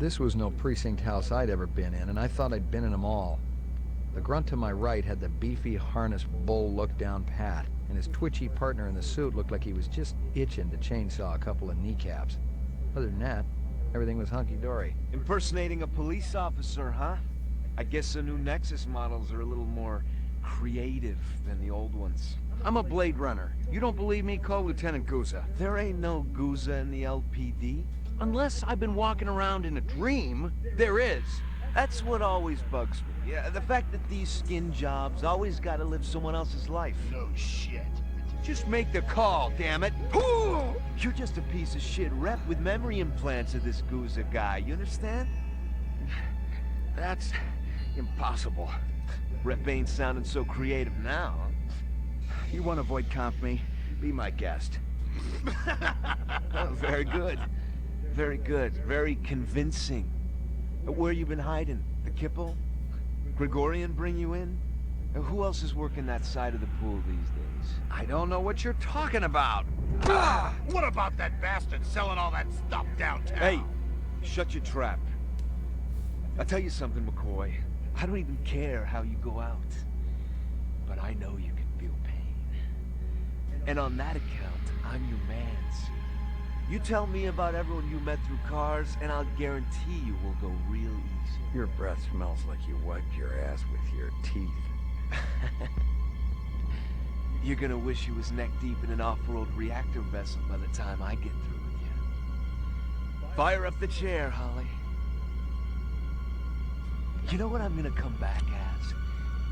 This was no precinct house I'd ever been in, and I thought I'd been in them all. The grunt to my right had the beefy harness bull look down pat, and his twitchy partner in the suit looked like he was just itching to chainsaw a couple of kneecaps. Other than that, everything was hunky-dory. Impersonating a police officer, huh? I guess the new Nexus models are a little more creative than the old ones. I'm a Blade Runner. You don't believe me? Call Lieutenant Gouza. There ain't no Gouza in the LPD. Unless I've been walking around in a dream, there is. That's what always bugs me. Yeah, the fact that these skin jobs always gotta live someone else's life. No shit. Just make the call, damn it. You're just a piece of shit rep with memory implants of this Gouza guy, you understand? That's impossible. Rep ain't sounding so creative now. You want to avoid comp me? Be my guest. Oh, very good. Very good. Very convincing. Where you been hiding? The Kipple? Gregorian bring you in? Who else is working that side of the pool these days? I don't know what you're talking about. What about that bastard selling all that stuff downtown? Hey, shut your trap. I'll tell you something, McCoy. I don't even care how you go out. But I know you can feel pain. And on that account, I'm your man, see? You tell me about everyone you met through cars, and I'll guarantee you will go real easy. Your breath smells like you wiped your ass with your teeth. You're gonna wish you was neck-deep in an off-road reactor vessel by the time I get through with you. Fire up the chair, Holly. You know what I'm gonna come back as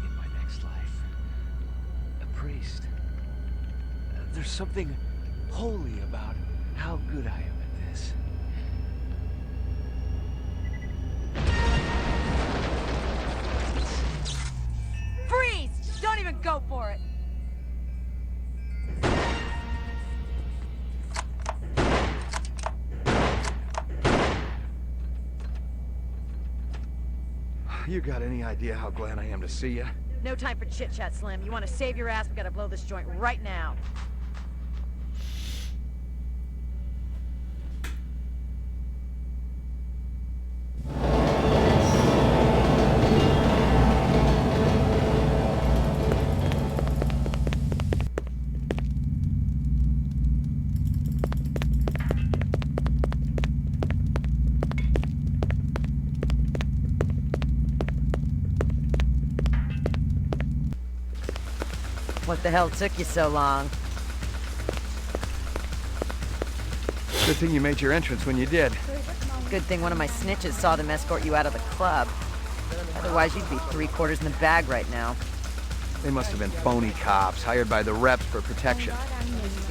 in my next life? A priest. There's something holy about how good I am at this. Freeze! Don't even go for it! You got any idea how glad I am to see you? No time for chit-chat, Slim. You want to save your ass, we gotta blow this joint right now. What the hell took you so long? Good thing you made your entrance when you did. Good thing one of my snitches saw them escort you out of the club. Otherwise, you'd be 3/4 in the bag right now. They must have been phony cops hired by the reps for protection.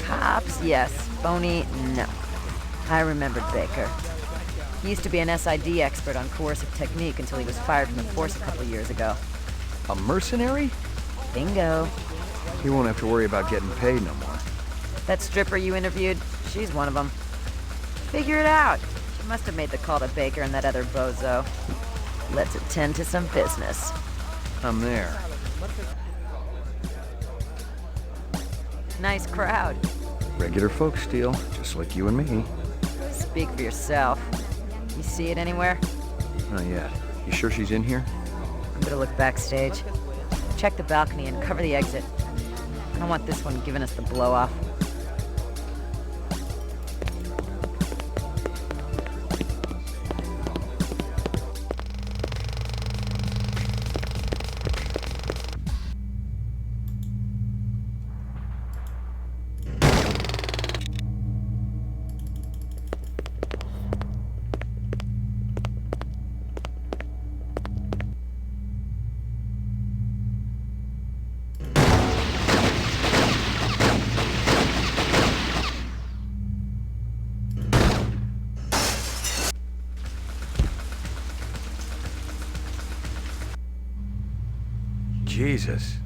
Cops, yes. Phony, no. I remembered Baker. He used to be an SID expert on coercive technique until he was fired from the force a couple years ago. A mercenary? Bingo. You won't have to worry about getting paid no more. That stripper you interviewed, she's one of them. Figure it out. She must have made the call to Baker and that other bozo. Let's attend to some business. I'm there. Nice crowd. Regular folks steal, just like you and me. Speak for yourself. You see it anywhere? Not yet. You sure she's in here? I'm gonna look backstage. Check the balcony and cover the exit. I don't want this one giving us the blow-off. Jesus.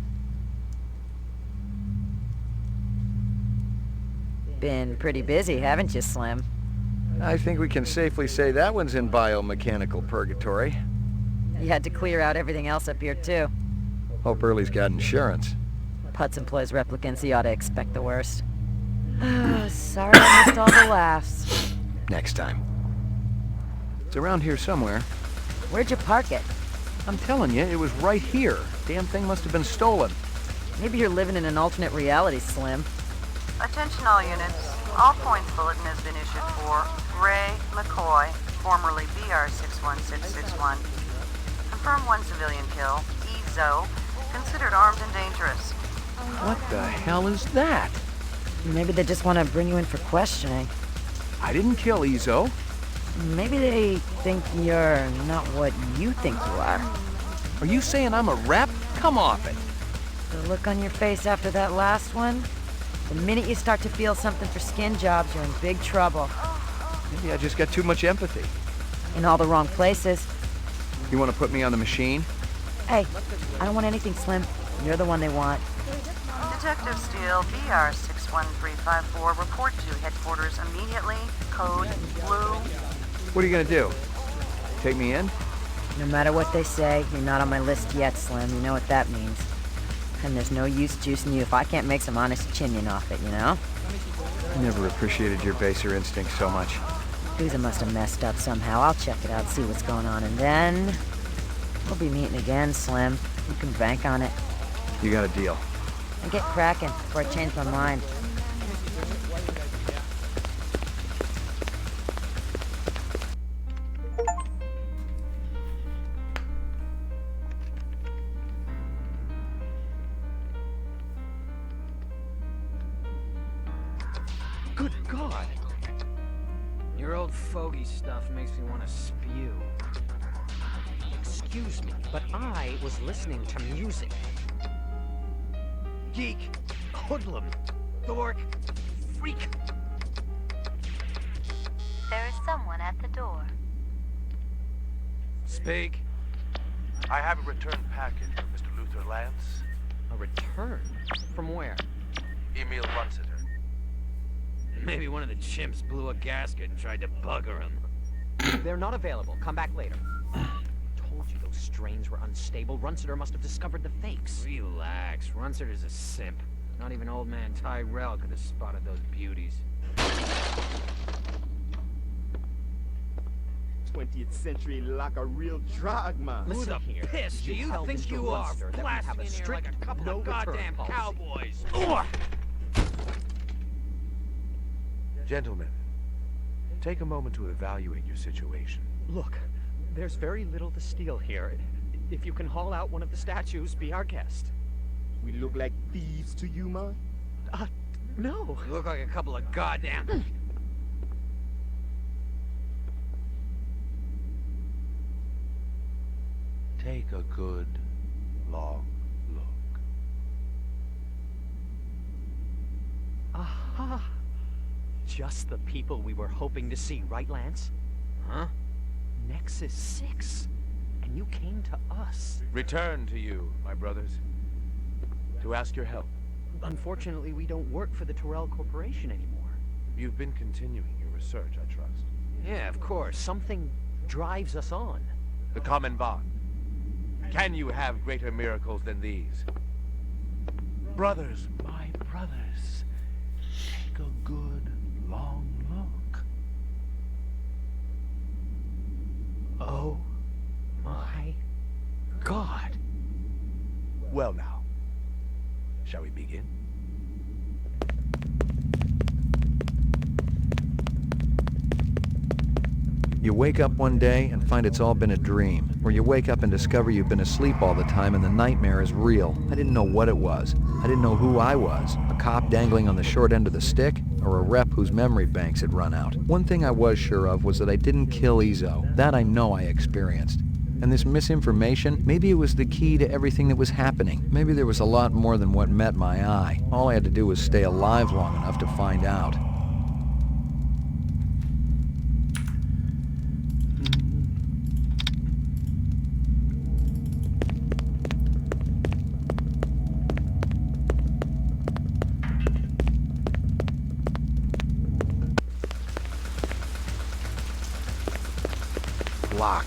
Been pretty busy, haven't you, Slim? I think we can safely say that one's in biomechanical purgatory. You had to clear out everything else up here, too. Hope Early's got insurance. Putz employs replicants, he ought to expect the worst. Sorry I missed all the laughs. Next time. It's around here somewhere. Where'd you park it? I'm telling you, it was right here. Damn thing must have been stolen. Maybe you're living in an alternate reality, Slim. Attention all units. All points bulletin has been issued for Ray McCoy, formerly BR61661. Confirm one civilian kill. Ezo, considered armed and dangerous. What the hell is that? Maybe they just want to bring you in for questioning. I didn't kill Ezo. Maybe they think you're not what you think you are. Are you saying I'm a rep? Come off it. The look on your face after that last one? The minute you start to feel something for skin jobs, you're in big trouble. Maybe I just got too much empathy. In all the wrong places. You want to put me on the machine? Hey, I don't want anything, Slim. You're the one they want. Detective Steele, BR61354, report to headquarters immediately. Code Blue. What are you gonna do? Take me in? No matter what they say, you're not on my list yet, Slim. You know what that means. And there's no use juicing you if I can't make some honest opinion off it, you know? I never appreciated your baser instinct so much. Boozer must have messed up somehow. I'll check it out, see what's going on, and then... we'll be meeting again, Slim. You can bank on it. You got a deal. And get cracking before I change my mind. Good God! Your old fogey stuff makes me want to spew. Excuse me, but I was listening to music. Geek, hoodlum, dork, freak. There is someone at the door. Speak. I have a return package for Mr. Luther Lance. A return? From where? Emil Runsiter. Maybe one of the chimps blew a gasket and tried to bugger him. They're not available. Come back later. Told you those strains were unstable. Runsiter must have discovered the fakes. Relax, Runsiter's a simp. Not even old man Tyrell could have spotted those beauties. 20th century like a real drug man. Who the here. piss do you tell think Mr. you are, Runsiter that we have blasting a in here strict like a couple no of return goddamn policy? cowboys? Gentlemen, take a moment to evaluate your situation. Look, there's very little to steal here. If you can haul out one of the statues, be our guest. We look like thieves to you, man? No. You look like a couple of goddamn... Take a good, long look. Aha. Just the people we were hoping to see, right, Lance? Huh? Nexus 6. And you came to us. Return to you, my brothers, to ask your help. Unfortunately, we don't work for the Tyrell Corporation anymore. You've been continuing your research, I trust. Yeah, of course. Something drives us on. The common bond. Can you have greater miracles than these? Brothers, my brothers, take a good, long look. Oh my God. Well now, shall we begin? You wake up one day and find it's all been a dream, or you wake up and discover you've been asleep all the time and the nightmare is real. I didn't know what it was. I didn't know who I was, a cop dangling on the short end of the stick, or a rep whose memory banks had run out. One thing I was sure of was that I didn't kill Ezo. That I know I experienced. And this misinformation, maybe it was the key to everything that was happening. Maybe there was a lot more than what met my eye. All I had to do was stay alive long enough to find out. Locked.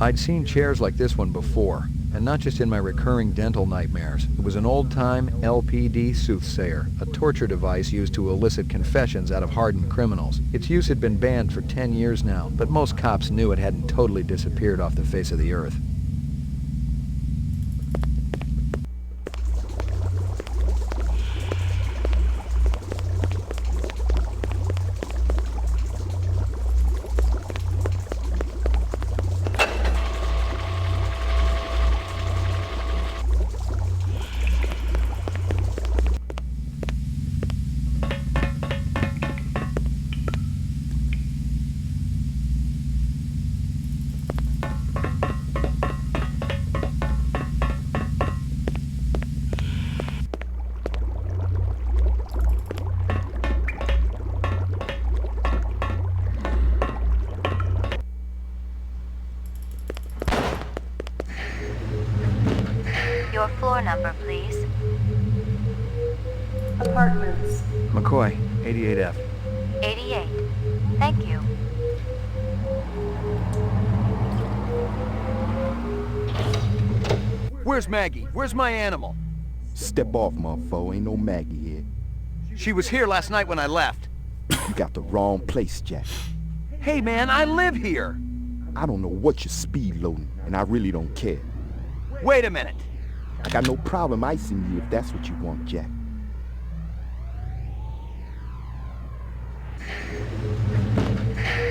I'd seen chairs like this one before, and not just in my recurring dental nightmares. It was an old-time LPD soothsayer, a torture device used to elicit confessions out of hardened criminals. Its use had been banned for 10 years now, but most cops knew it hadn't totally disappeared off the face of the earth. Your floor number, please. Apartments. McCoy, 88F. 88. Thank you. Where's Maggie? Where's my animal? Step off, motherfucker. Ain't no Maggie here. She was here last night when I left. You got the wrong place, Jack. Hey man, I live here! I don't know what you're speed loading, and I really don't care. Wait a minute! I got no problem icing you if that's what you want, Jack.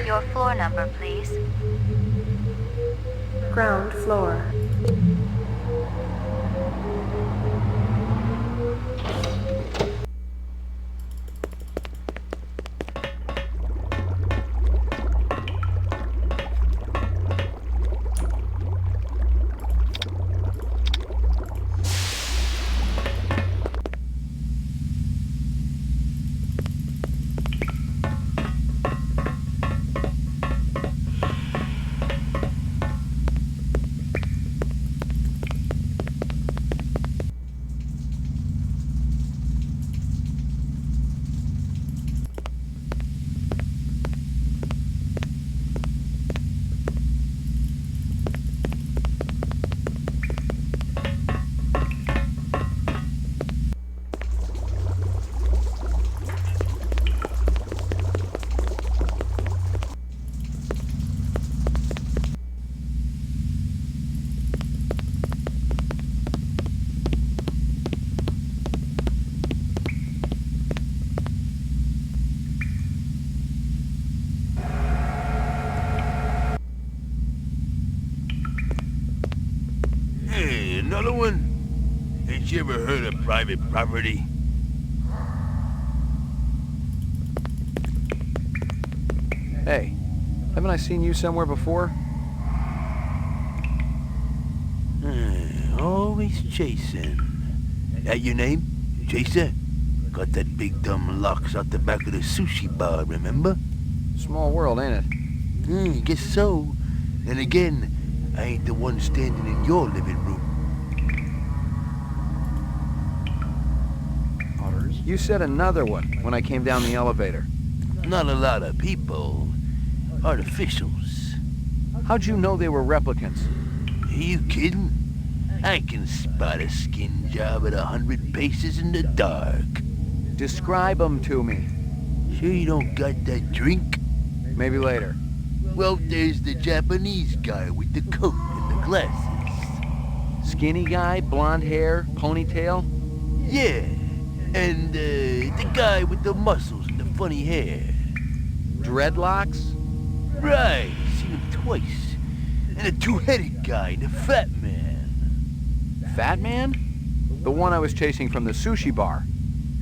Your floor number, please. Ground floor. Hey, another one? Ain't you ever heard of private property? Hey, haven't I seen you somewhere before? Always chasing. That your name? Chaser? Got that big dumb locks out the back of the sushi bar, remember? Small world, ain't it? Guess so. Then again, I ain't the one standing in your living room. You said another one when I came down the elevator. Not a lot of people. Artificials. How'd you know they were replicants? Are you kidding? I can spot a skin job at 100 paces in the dark. Describe them to me. Sure you don't got that drink? Maybe later. Well, there's the Japanese guy with the coat and the glasses. Skinny guy, blonde hair, ponytail? Yeah, and the guy with the muscles and the funny hair. Dreadlocks? Right, seen him twice. And a two-headed guy and a fat man. Fat man? The one I was chasing from the sushi bar.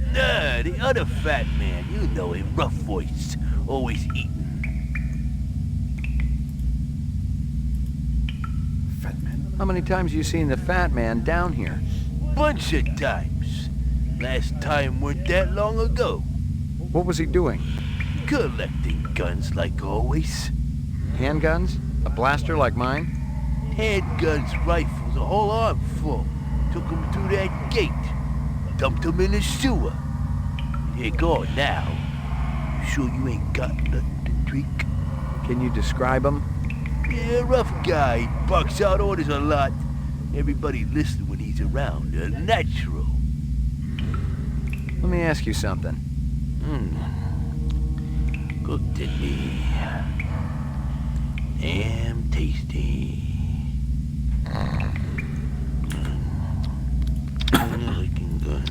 Nah, the other fat man. You know him, rough voice, always eating. How many times you seen the fat man down here? Bunch of times. Last time weren't that long ago. What was he doing? Collecting guns like always. Handguns? A blaster like mine? Handguns, rifles, a whole arm full. Took him through that gate. Dumped him in the sewer. You're gone now. You sure you ain't got nothing to drink? Can you describe them? Yeah, rough guy. He barks out orders a lot. Everybody listens when he's around. Natural. Let me ask you something. Cooked at me. Damn tasty. Looking good.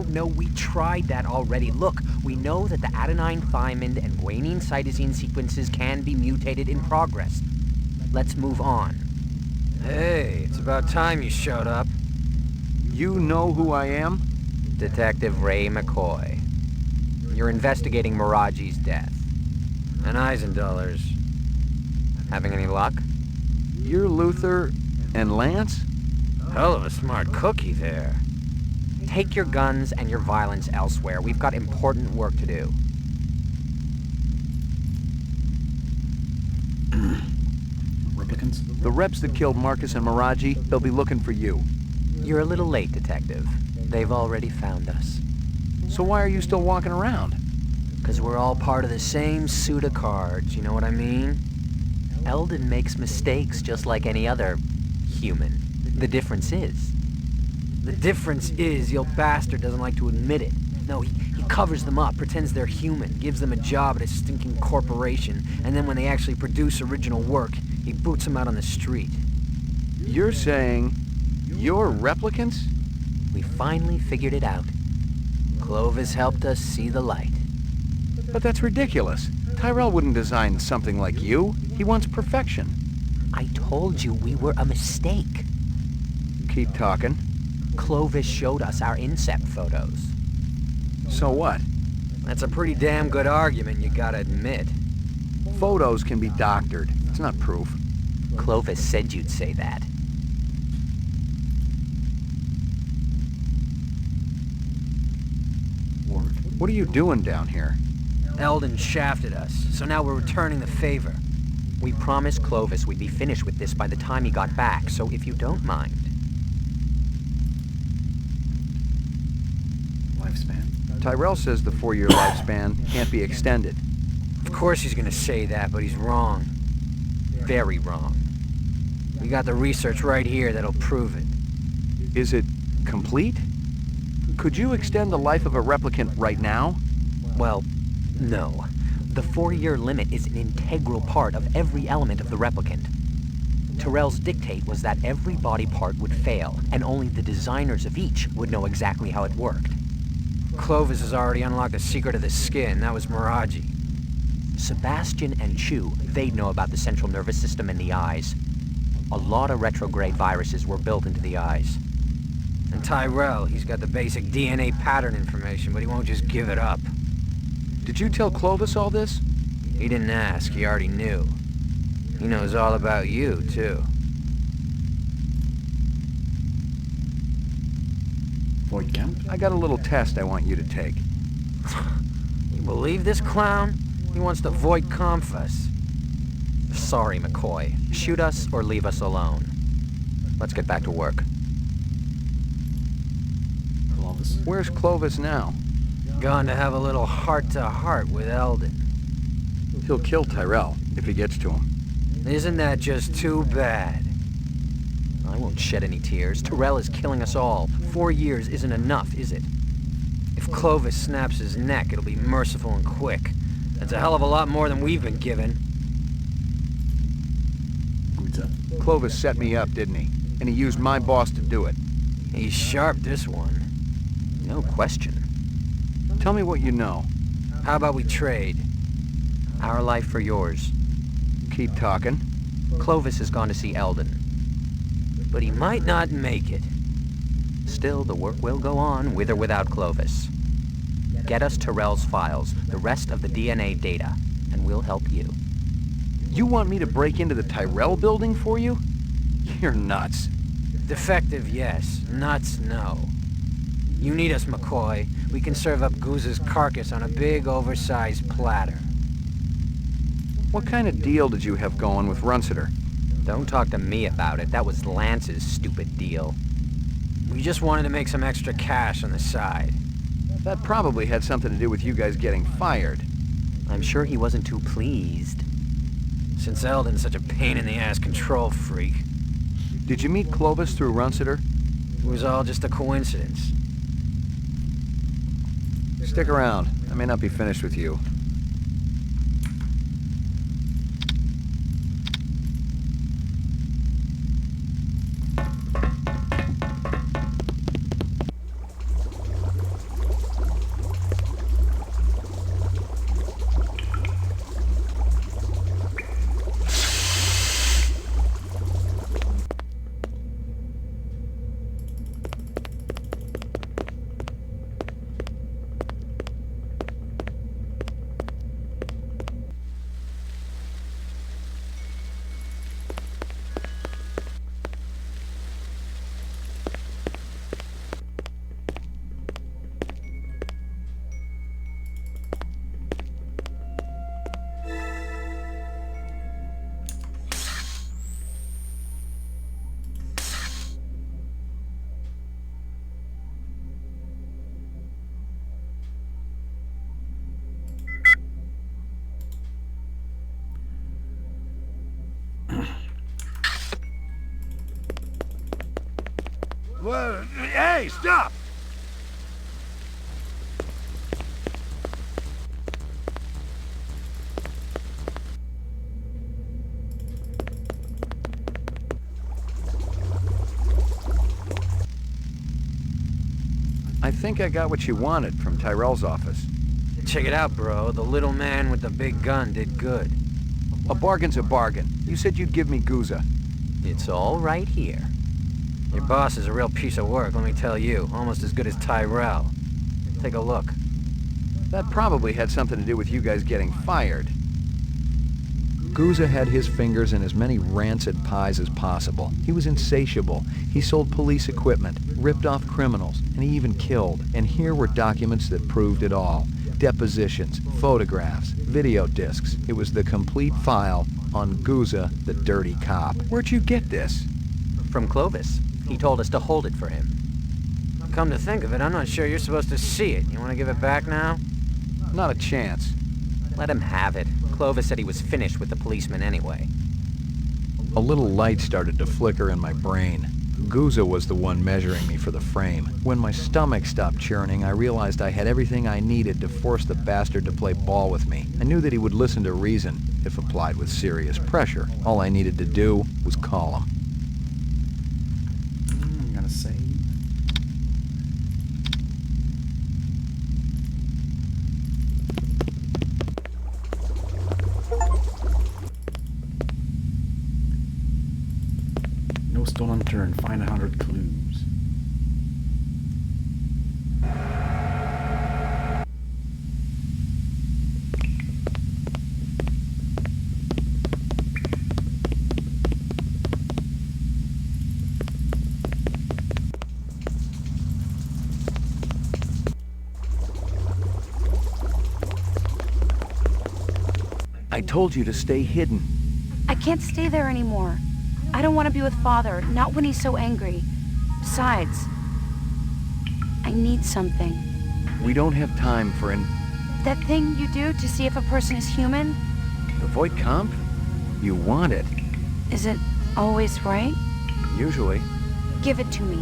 No, we tried that already. Look, we know that the adenine, thymine, and guanine cytosine sequences can be mutated in progress. Let's move on. Hey, it's about time you showed up. You know who I am? Detective Ray McCoy. You're investigating Miraji's death. And Eisendoller's. Having any luck? You're Luther and Lance? Hell of a smart cookie there. Take your guns and your violence elsewhere. We've got important work to do. Replicants? The reps that killed Marcus and Miraji, they'll be looking for you. You're a little late, Detective. They've already found us. So why are you still walking around? Because we're all part of the same suit of cards, you know what I mean? Eldon makes mistakes just like any other human. The difference is... the old bastard doesn't like to admit it. No, he covers them up, pretends they're human, gives them a job at a stinking corporation, and then when they actually produce original work, he boots them out on the street. You're saying you're replicants? We finally figured it out. Clovis helped us see the light. But that's ridiculous. Tyrell wouldn't design something like you. He wants perfection. I told you we were a mistake. Keep talking. Clovis showed us our incept photos. So what? That's a pretty damn good argument, you gotta admit. Photos can be doctored. It's not proof. Clovis said you'd say that. What are you doing down here? Eldon shafted us, so now we're returning the favor. We promised Clovis we'd be finished with this by the time he got back, so if you don't mind. Lifespan? Tyrell says the 4-year lifespan can't be extended. Of course he's gonna say that, but he's wrong. Very wrong. We got the research right here that'll prove it. Is it complete? Could you extend the life of a replicant right now? Well, no. The 4-year limit is an integral part of every element of the replicant. Tyrell's dictate was that every body part would fail, and only the designers of each would know exactly how it worked. Clovis has already unlocked the secret of the skin. That was Miraji. Sebastian and Chu, they'd know about the central nervous system and the eyes. A lot of retrograde viruses were built into the eyes. And Tyrell, he's got the basic DNA pattern information, but he won't just give it up. Did you tell Clovis all this? He didn't ask, he already knew. He knows all about you, too. Void Camp? I got a little test I want you to take. You believe this clown? He wants to void conf us. Sorry, McCoy. Shoot us or leave us alone. Let's get back to work. Clovis? Where's Clovis now? Gone to have a little heart-to-heart with Eldon. He'll kill Tyrell if he gets to him. Isn't that just too bad? I won't shed any tears. Tyrell is killing us all. 4 years isn't enough, is it? If Clovis snaps his neck, it'll be merciful and quick. That's a hell of a lot more than we've been given. Clovis set me up, didn't he? And he used my boss to do it. He's sharp, this one. No question. Tell me what you know. How about we trade? Our life for yours. Keep talking. Clovis has gone to see Eldon. But he might not make it. Still, the work will go on, with or without Clovis. Get us Tyrell's files, the rest of the DNA data, and we'll help you. You want me to break into the Tyrell building for you? You're nuts. Defective, yes. Nuts, no. You need us, McCoy. We can serve up Goose's carcass on a big, oversized platter. What kind of deal did you have going with Runciter? Don't talk to me about it. That was Lance's stupid deal. We just wanted to make some extra cash on the side. That probably had something to do with you guys getting fired. I'm sure he wasn't too pleased. Since Eldon's such a pain-in-the-ass control freak. Did you meet Clovis through Runciter? It was all just a coincidence. Stick around. I may not be finished with you. Well, hey, stop! I think I got what you wanted from Tyrell's office. Check it out, bro. The little man with the big gun did good. A bargain's a bargain. You said you'd give me Gouza. It's all right here. Your boss is a real piece of work, let me tell you. Almost as good as Tyrell. Take a look. That probably had something to do with you guys getting fired. Gouza had his fingers in as many rancid pies as possible. He was insatiable. He sold police equipment, ripped off criminals, and he even killed. And here were documents that proved it all. Depositions, photographs, video discs. It was the complete file on Gouza, the dirty cop. Where'd you get this? From Clovis. He told us to hold it for him. Come to think of it, I'm not sure you're supposed to see it. You want to give it back now? Not a chance. Let him have it. Clovis said he was finished with the policeman anyway. A little light started to flicker in my brain. Gouza was the one measuring me for the frame. When my stomach stopped churning, I realized I had everything I needed to force the bastard to play ball with me. I knew that he would listen to reason, if applied with serious pressure. All I needed to do was call him. I'm gonna save. No stone unturned. Find 100 clues. I told you to stay hidden. I can't stay there anymore. I don't want to be with Father, not when he's so angry. Besides, I need something. We don't have time for That thing you do to see if a person is human? the Voight Kampf? You want it. Is it always right? Usually. Give it to me.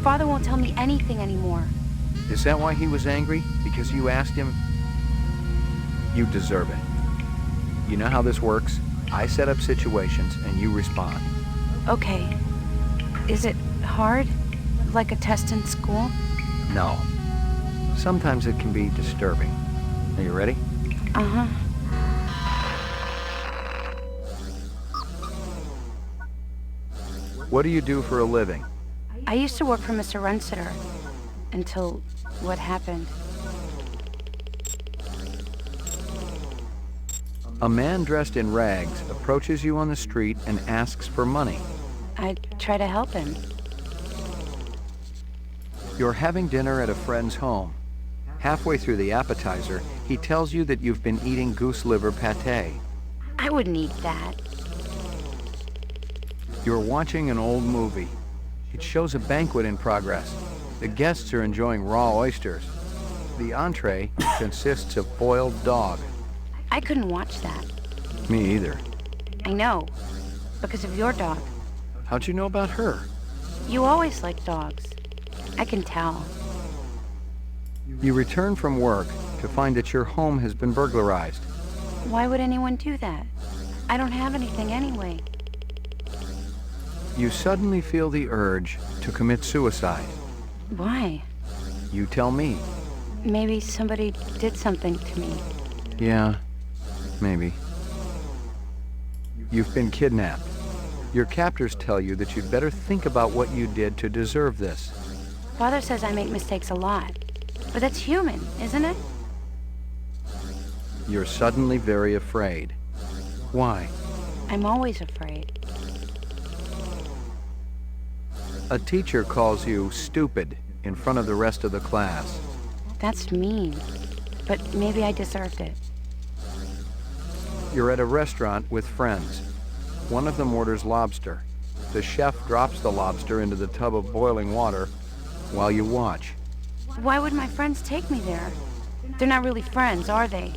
Father won't tell me anything anymore. Is that why he was angry? Because you asked him? You deserve it. You know how this works? I set up situations and you respond. Okay. Is it hard? Like a test in school? No. Sometimes it can be disturbing. Are you ready? Uh-huh. What do you do for a living? I used to work for Mr. Runsiter. Until what happened. A man dressed in rags approaches you on the street and asks for money. I try to help him. You're having dinner at a friend's home. Halfway through the appetizer, he tells you that you've been eating goose liver pate. I wouldn't eat that. You're watching an old movie. It shows a banquet in progress. The guests are enjoying raw oysters. The entree consists of boiled dog. I couldn't watch that. Me either. I know. Because of your dog. How'd you know about her? You always liked dogs. I can tell. You return from work to find that your home has been burglarized. Why would anyone do that? I don't have anything anyway. You suddenly feel the urge to commit suicide. Why? You tell me. Maybe somebody did something to me. Yeah, maybe. You've been kidnapped. Your captors tell you that you'd better think about what you did to deserve this. Father says I make mistakes a lot. But that's human, isn't it? You're suddenly very afraid. Why? I'm always afraid. A teacher calls you stupid in front of the rest of the class. That's mean. But maybe I deserved it. You're at a restaurant with friends. One of them orders lobster. The chef drops the lobster into the tub of boiling water while you watch. Why would my friends take me there? They're not really friends, are they?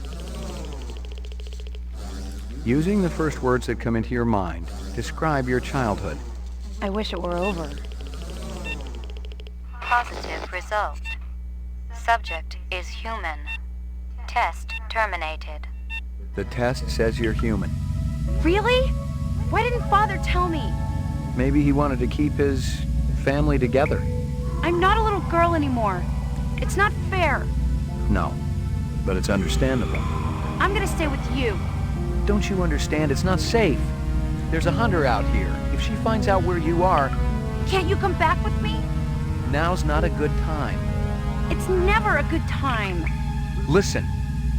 Using the first words that come into your mind, describe your childhood. I wish it were over. Positive result. Subject is human. Test terminated. The test says you're human. Really? Why didn't Father tell me? Maybe he wanted to keep his family together. I'm not a little girl anymore. It's not fair. No, but it's understandable. I'm gonna stay with you. Don't you understand? It's not safe. There's a hunter out here. If she finds out where you are... Can't you come back with me? Now's not a good time. It's never a good time. Listen,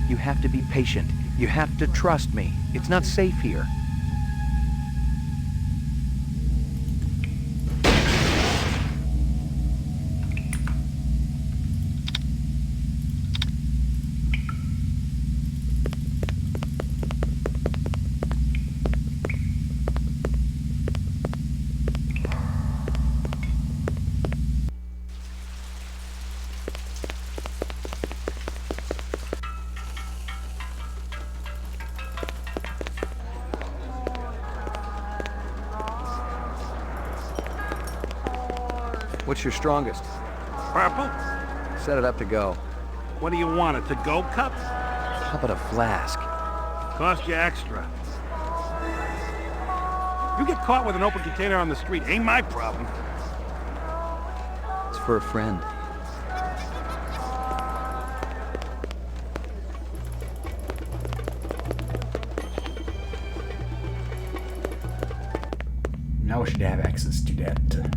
you have to be patient. You have to trust me. It's not safe here. What's your strongest? Purple? Set it up to go. What do you want, a to-go cup? How about a flask? Cost you extra. You get caught with an open container on the street, ain't my problem. It's for a friend. Now we should have access to that. To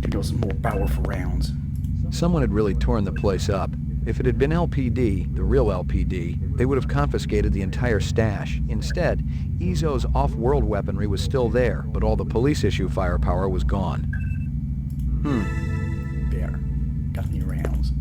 those more powerful rounds. Someone had really torn the place up. If it had been LPD, the real LPD, they would have confiscated the entire stash. Instead, Izo's off-world weaponry was still there, but all the police-issue firepower was gone. There. Got new rounds.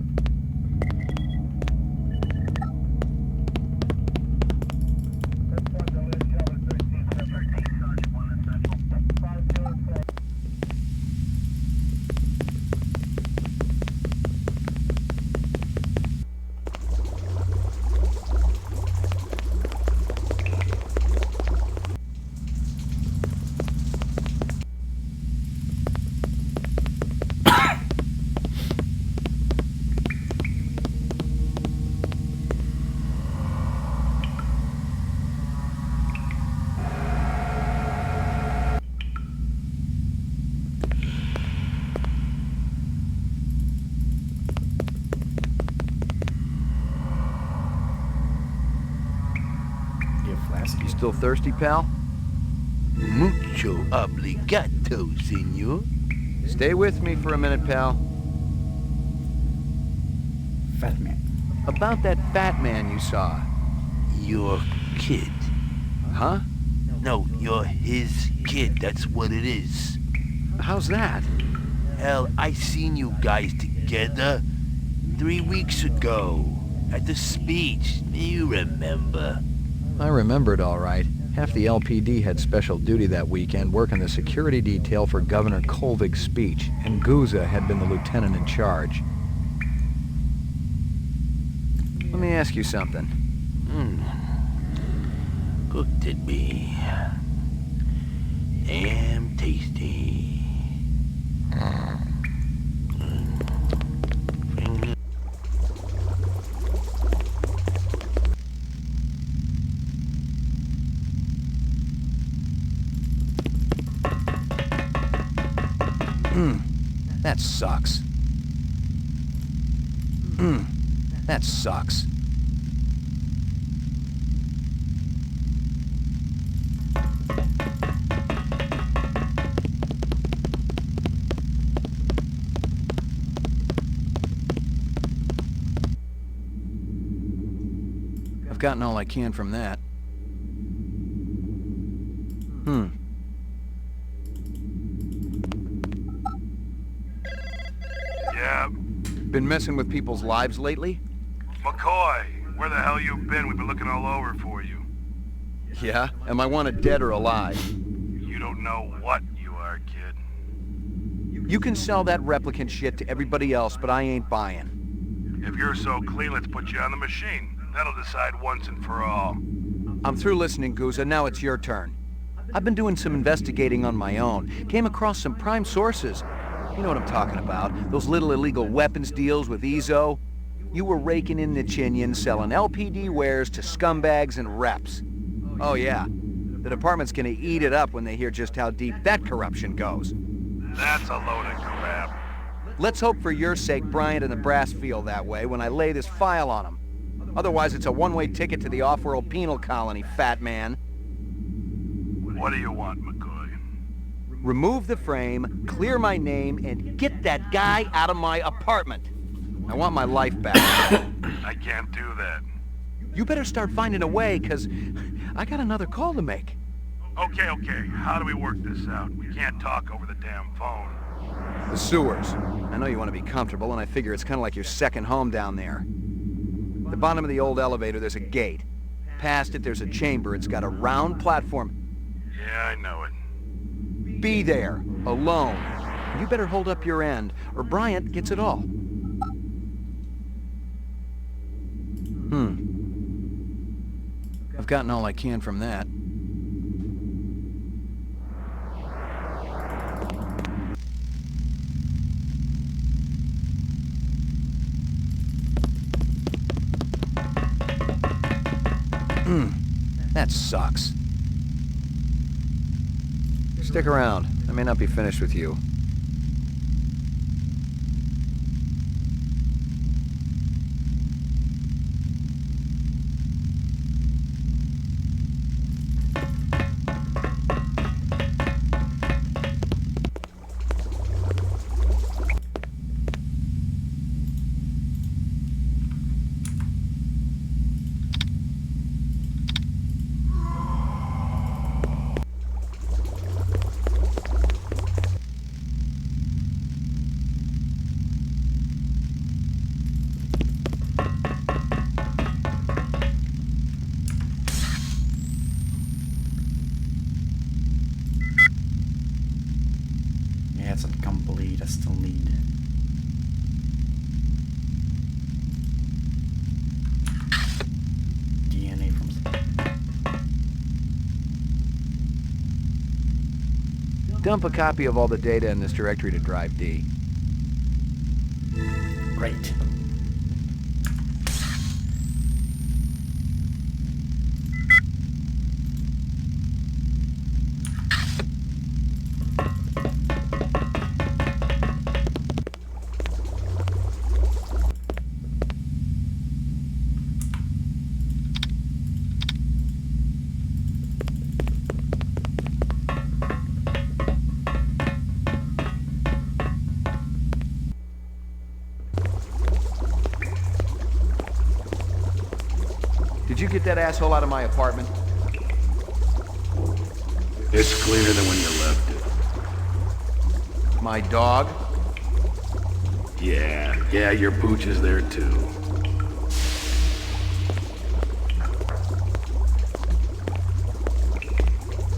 Still thirsty, pal? Mucho obrigado, senor. Stay with me for a minute, pal. Fat man. About that fat man you saw. Your kid. Huh? No, you're his kid. That's what it is. How's that? Hell, I seen you guys together 3 weeks ago at the speech. You remember? I remembered all right. Half the LPD had special duty that weekend working the security detail for Governor Kolvig's speech, and Guza had been the lieutenant in charge. Let me ask you something. Cooked it be. Damn tasty. That sucks. That sucks. I've gotten all I can from that. Yeah. Been messing with people's lives lately? McCoy, where the hell you been? We've been looking all over for you. Yeah? Am I wanted dead or alive? You don't know what you are, kid. You can sell that replicant shit to everybody else, but I ain't buying. If you're so clean, let's put you on the machine. That'll decide once and for all. I'm through listening, Guza. Now it's your turn. I've been doing some investigating on my own. Came across some prime sources. You know what I'm talking about. Those little illegal weapons deals with Ezo. You were raking in the chinion, selling LPD wares to scumbags and reps. Oh yeah. The department's gonna eat it up when they hear just how deep that corruption goes. That's a load of crap. Let's hope for your sake Bryant and the brass feel that way when I lay this file on them. Otherwise it's a one-way ticket to the off-world penal colony, fat man. What do you want, McCoy? Remove the frame, clear my name, and get that guy out of my apartment. I want my life back. I can't do that. You better start finding a way, 'cause I got another call to make. Okay. How do we work this out? We can't talk over the damn phone. The sewers. I know you want to be comfortable, and I figure it's kind of like your second home down there. At the bottom of the old elevator, there's a gate. Past it, there's a chamber. It's got a round platform. Yeah, I know it. Be there, alone. You better hold up your end, or Bryant gets it all. I've gotten all I can from that. That sucks. Stick around. I may not be finished with you. Yeah, it's incomplete. I still need... DNA from... Dump a copy of all the data in this directory to Drive D. Great. Did you get that asshole out of my apartment? It's cleaner than when you left it. My dog? Yeah, your pooch is there too.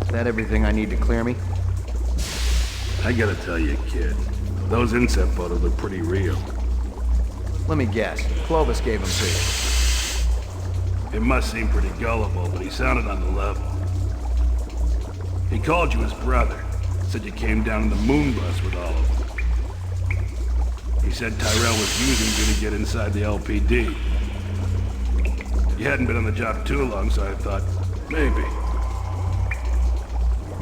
Is that everything I need to clear me? I gotta tell you, kid, those inset photos look pretty real. Let me guess. Clovis gave them to you. It must seem pretty gullible, but he sounded on the level. He called you his brother. Said you came down in the moon bus with all of them. He said Tyrell was using you to get inside the LPD. You hadn't been on the job too long, so I thought, maybe.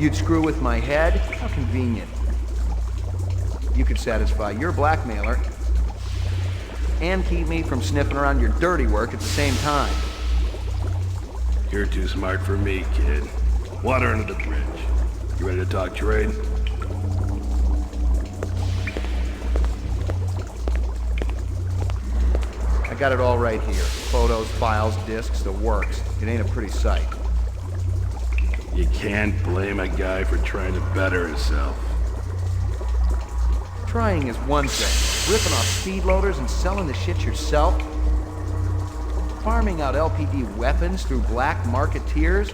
You'd screw with my head? How convenient. You could satisfy your blackmailer and keep me from sniffing around your dirty work at the same time. You're too smart for me, kid. Water under the bridge. You ready to talk trade? I got it all right here. Photos, files, discs, the works. It ain't a pretty sight. You can't blame a guy for trying to better himself. Trying is one thing. Ripping off speed loaders and selling the shit yourself? Farming out LPD weapons through black marketeers?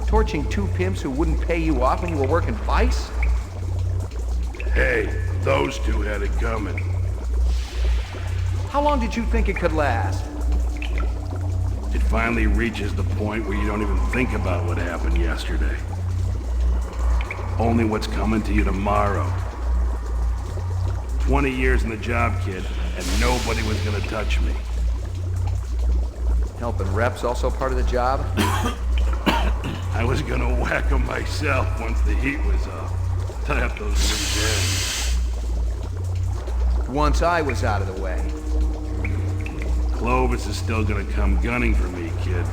Torching two pimps who wouldn't pay you off when you were working Vice? Hey, those two had it coming. How long did you think it could last? It finally reaches the point where you don't even think about what happened yesterday. Only what's coming to you tomorrow. 20 years in the job, kid, and nobody was gonna touch me. Helping reps also part of the job? I was gonna whack them myself once the heat was off. Tie up those loose ends. Once I was out of the way. Clovis is still gonna come gunning for me, kid.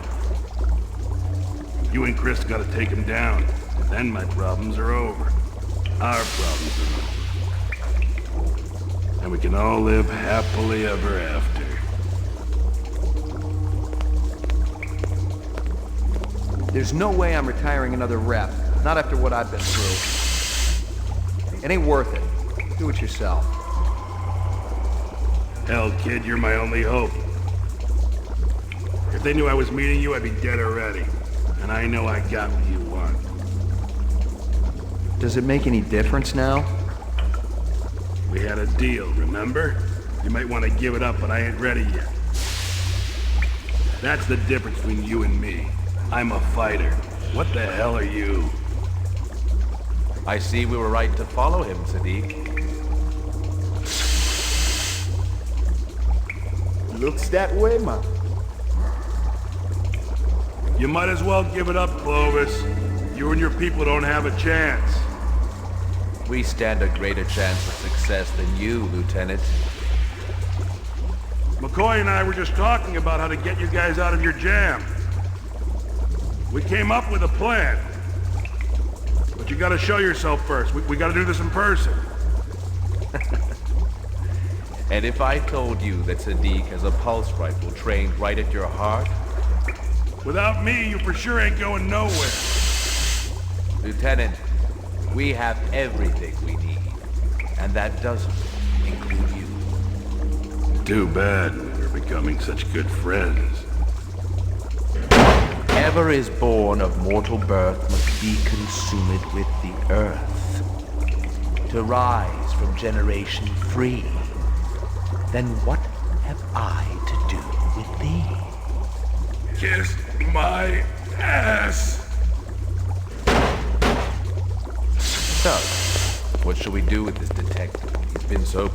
You and Chris gotta take him down. Then my problems are over. Our problems are over. And we can all live happily ever after. There's no way I'm retiring another rep. Not after what I've been through. It ain't worth it. Do it yourself. Hell, kid, you're my only hope. If they knew I was meeting you, I'd be dead already. And I know I got what you want. Does it make any difference now? We had a deal, remember? You might want to give it up, but I ain't ready yet. That's the difference between you and me. I'm a fighter. What the hell are you? I see we were right to follow him, Sadiq. Looks that way, man. You might as well give it up, Clovis. You and your people don't have a chance. We stand a greater chance of success than you, Lieutenant. McCoy and I were just talking about how to get you guys out of your jam. We came up with a plan. But you gotta show yourself first. We gotta do this in person. And if I told you that Sadiq has a pulse rifle trained right at your heart? Without me, you for sure ain't going nowhere. Lieutenant, we have everything we need. And that doesn't include you. Too bad we're becoming such good friends. Whatever is born of mortal birth must be consumed with the earth. To rise from generation free. Then what have I to do with thee? Kiss my ass! So, what shall we do with this detective? He's been so...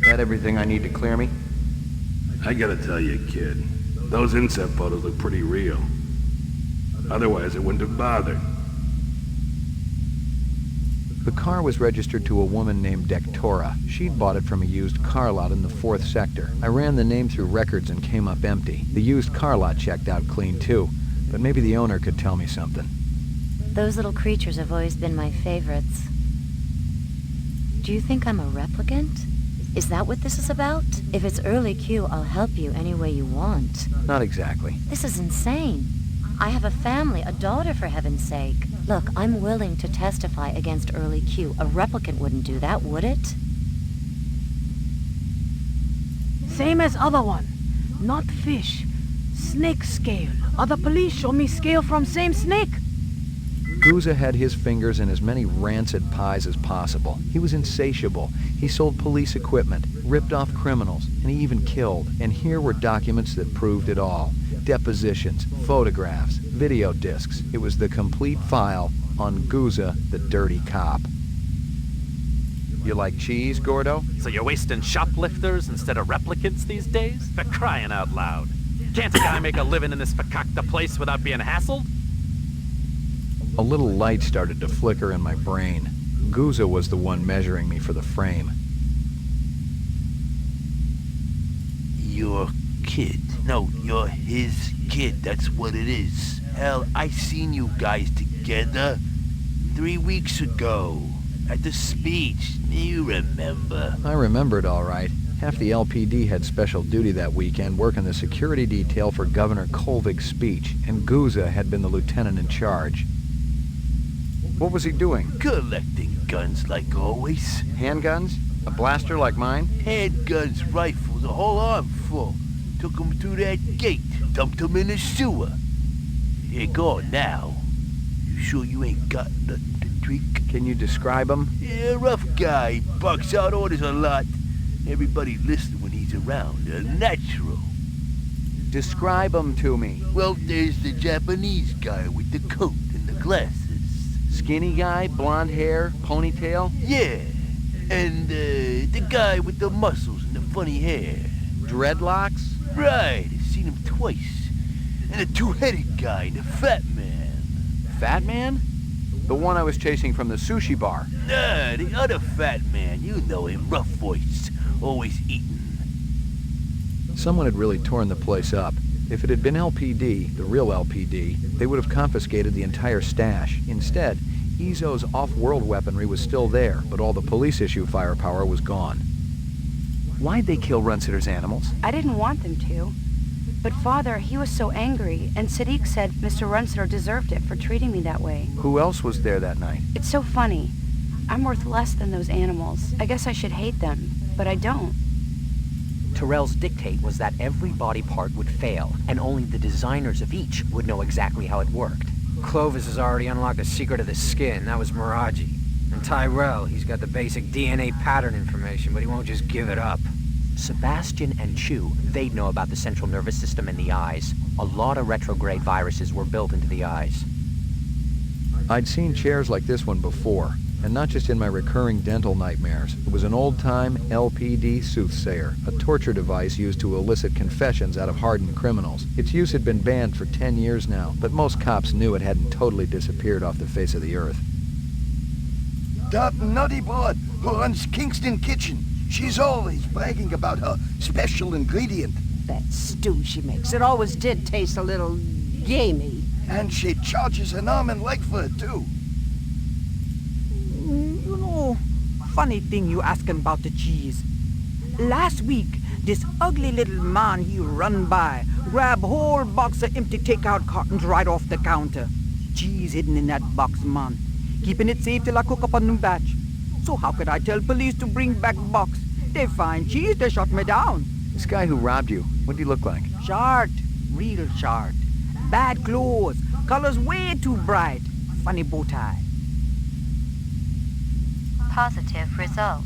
That everything I need to clear me? I gotta tell you, kid, those inset photos look pretty real. Otherwise, I wouldn't have bothered. The car was registered to a woman named Dektora. She'd bought it from a used car lot in the 4th sector. I ran the name through records and came up empty. The used car lot checked out clean too, but maybe the owner could tell me something. Those little creatures have always been my favorites. Do you think I'm a replicant? Is that what this is about? If it's early Q, I'll help you any way you want. Not exactly. This is insane. I have a family, a daughter, for heaven's sake. Look, I'm willing to testify against early Q. A replicant wouldn't do that, would it? Same as other one. Not fish. Snake scale. Other police show me scale from same snake. Guza had his fingers in as many rancid pies as possible. He was insatiable. He sold police equipment, ripped off criminals, and he even killed. And here were documents that proved it all. Depositions, photographs, video discs. It was the complete file on Guza, the dirty cop. You like cheese, Gordo? So you're wasting shoplifters instead of replicants these days? For crying out loud. Can't a guy make a living in this fakakta place without being hassled? A little light started to flicker in my brain. Guza was the one measuring me for the frame. Your kid. No, you're his kid. That's what it is. Hell, I seen you guys together 3 weeks ago at the speech. You remember? I remembered all right. Half the LPD had special duty that weekend working the security detail for Governor Kolvig's speech, and Guza had been the lieutenant in charge. What was he doing? Collecting guns like always. Handguns? A blaster like mine? Handguns, rifles, a whole armful. Took 'em through that gate, dumped 'em in the sewer. You're gone now. You sure you ain't got nothing to drink? Can you describe him? Yeah, rough guy. Bucks out orders a lot. Everybody listens when he's around. A natural. Describe him to me. Well, there's the Japanese guy with the coat and the glasses. Skinny guy, blonde hair, ponytail? Yeah. And the guy with the muscles and the funny hair. Dreadlocks? Right, I've seen him twice. And the two-headed guy, and the fat man. Fat man? The one I was chasing from the sushi bar. Nah, the other fat man. You know him, rough voice. Always eating. Someone had really torn the place up. If it had been LPD, the real LPD, they would have confiscated the entire stash. Instead, Izo's off-world weaponry was still there, but all the police-issue firepower was gone. Why'd they kill Runsitter's animals? I didn't want them to. But Father, he was so angry, and Sadiq said Mr. Runsitter deserved it for treating me that way. Who else was there that night? It's so funny. I'm worth less than those animals. I guess I should hate them, but I don't. Tyrell's dictate was that every body part would fail, and only the designers of each would know exactly how it worked. Clovis has already unlocked the secret of the skin. That was Miraji. And Tyrell, he's got the basic DNA pattern information, but he won't just give it up. Sebastian and Chu, they'd know about the central nervous system and the eyes. A lot of retrograde viruses were built into the eyes. I'd seen chairs like this one before, and not just in my recurring dental nightmares. It was an old-time LPD soothsayer, a torture device used to elicit confessions out of hardened criminals. Its use had been banned for 10 years now, but most cops knew it hadn't totally disappeared off the face of the earth. That nutty broad who runs Kingston Kitchen. She's always bragging about her special ingredient. That stew she makes, it always did taste a little gamey. And she charges an arm and leg for it, too. You know, funny thing you asking about the cheese. Last week, this ugly little man he run by, grab whole box of empty takeout cartons right off the counter. Cheese hidden in that box, man. Keeping it safe till I cook up a new batch. So how could I tell police to bring back box? They find cheese, they shut me down. This guy who robbed you, what did he look like? Short, real short. Bad clothes, colors way too bright. Funny bow tie. Positive result.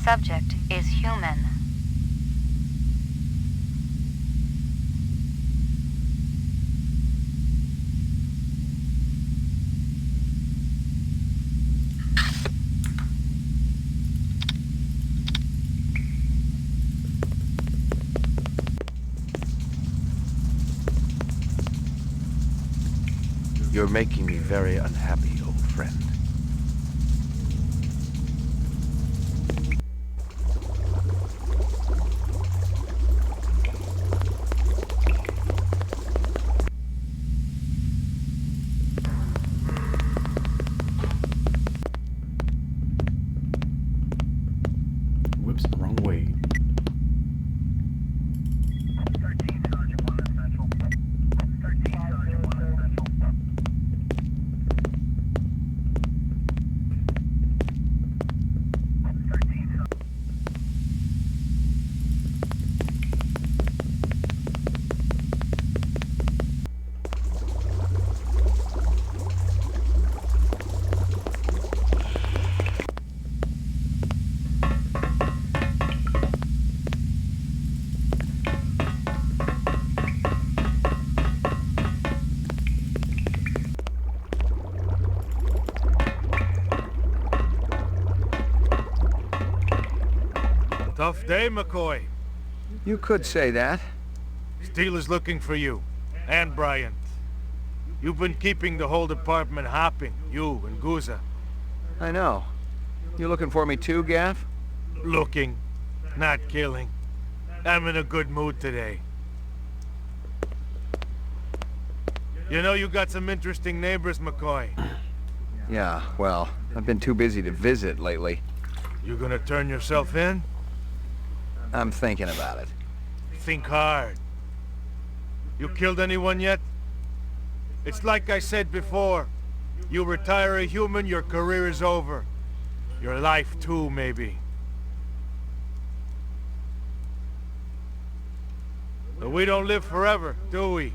Subject is human. You're making me very unhappy, old friend. Whoops, wrong way. Tough day, McCoy. You could say that. Steele is looking for you, and Bryant. You've been keeping the whole department hopping, you and Guza. I know. You looking for me too, Gaff? Looking, not killing. I'm in a good mood today. You know you got some interesting neighbors, McCoy. Yeah, well, I've been too busy to visit lately. You gonna turn yourself in? I'm thinking about it. Think hard. You killed anyone yet? It's like I said before. You retire a human, your career is over. Your life too, maybe. But we don't live forever, do we?